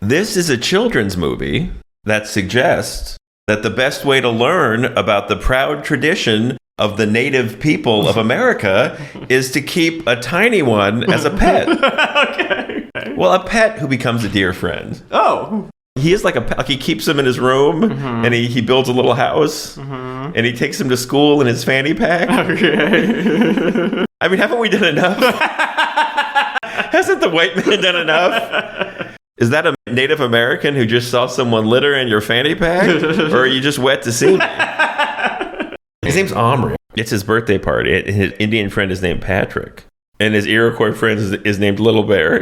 This is a children's movie that suggests that the best way to learn about the proud tradition of the native people of America is to keep a tiny one as a pet. Okay. Well, a pet who becomes a dear friend. Oh. He is like a pet. Like he keeps him in his room, and he builds a little house, and he takes him to school in his fanny pack. Okay. I mean, haven't we done enough? Hasn't the white man done enough? Is that a Native American who just saw someone litter in your fanny pack? Or are you just wet to see me? His name's Omri. It's his birthday party. His Indian friend is named Patrick. And his Iroquois friend is named Little Bear.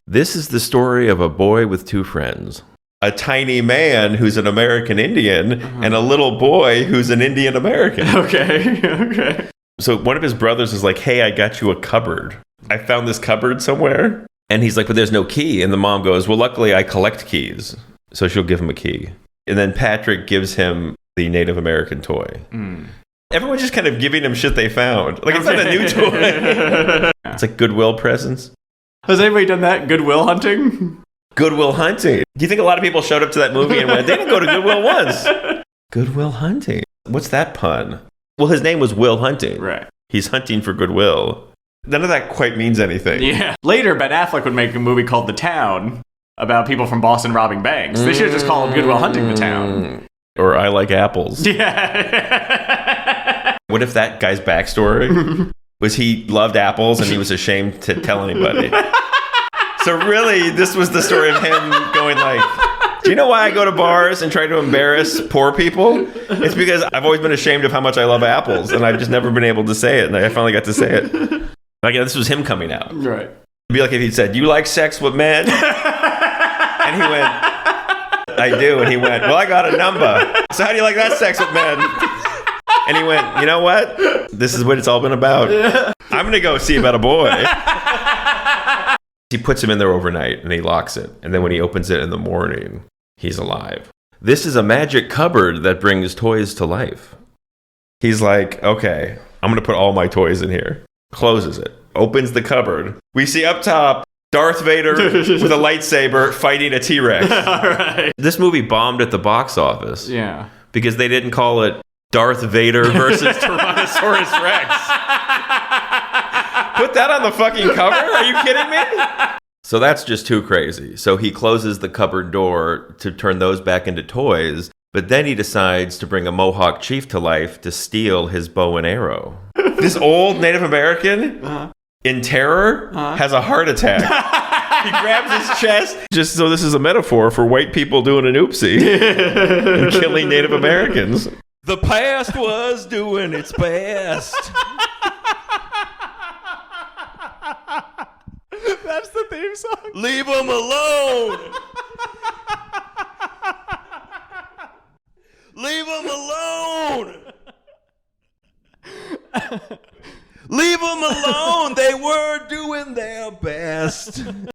This is the story of a boy with two friends. A tiny man who's an American Indian and a little boy who's an Indian American. Okay. So one of his brothers is like, hey, I got you a cupboard. I found this cupboard somewhere. And he's like, but there's no key. And the mom goes, well, luckily I collect keys. So she'll give him a key. And then Patrick gives him the Native American toy. Everyone's just kind of giving him shit they found. Like, it's not a new toy. It's like Goodwill presents. Has anybody done that? Goodwill hunting? Goodwill hunting. Do you think a lot of people showed up to that movie and went, they didn't go to Goodwill once? Goodwill hunting. What's that pun? Well, his name was Will Hunting. Right. He's hunting for goodwill. None of that quite means anything. Yeah. Later, Ben Affleck would make a movie called The Town about people from Boston robbing banks. They should have just called Goodwill Hunting The Town. Or I Like Apples. Yeah. What if that guy's backstory was he loved apples and he was ashamed to tell anybody? So really, this was the story of him going like, do you know why I go to bars and try to embarrass poor people? It's because I've always been ashamed of how much I love apples, and I've just never been able to say it, and I finally got to say it. Like, this was him coming out. Right. It'd be like if he'd said, you like sex with men? And he went, I do. And he went, well, I got a number. So how do you like that, sex with men? And he went, you know what? This is what it's all been about. I'm going to go see about a boy. He puts him in there overnight and he locks it. And then when he opens it in the morning, he's alive. This is a magic cupboard that brings toys to life. He's like, okay, I'm going to put all my toys in here. Closes it. Opens the cupboard. We see up top Darth Vader with a lightsaber fighting a T-Rex. All right. This movie bombed at the box office. Yeah. Because they didn't call it Darth Vader versus Tyrannosaurus Rex. Put that on the fucking cover? Are you kidding me? So that's just too crazy. So he closes the cupboard door to turn those back into toys, but then he decides to bring a Mohawk chief to life to steal his bow and arrow. This old Native American, in terror, has a heart attack. He grabs his chest. Just so this is a metaphor for white people doing an oopsie and killing Native Americans. The past was doing its best. That's the theme song. Leave them alone. Leave them alone. Leave them alone. They were doing their best.